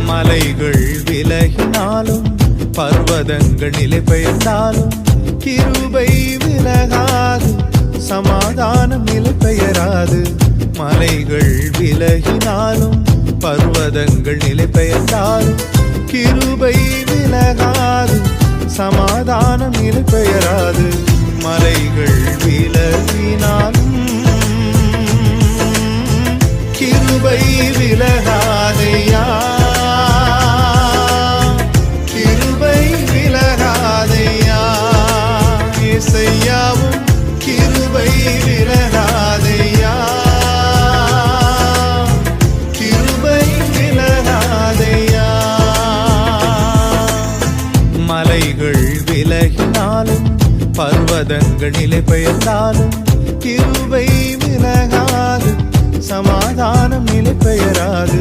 மலைகள் விலகினாலும் பர்வதங்கள் நிலை பெயர்ந்தாலும் கிருபை விலகாது, சமாதானம் நிலை பெயராது. மலைகள் விலகினாலும் பர்வதங்கள் நிலை பெயர்ந்தாலும் கிருபை விலகாது, சமாதானம் நிலை பெயராது. மலைகள் விலகினாலும் கிருபை விலகாதையா, கிருபை விலகாதையா. இசையாவும் கிருபை விலகாதையா, கிருபை விலகாதையா. மலைகள் விலகினாலும் பர்வதங்கள் நிலை பெயர்ந்தாலும் கிருபை விலகாது, சமாதானம் நிலை பெயராது.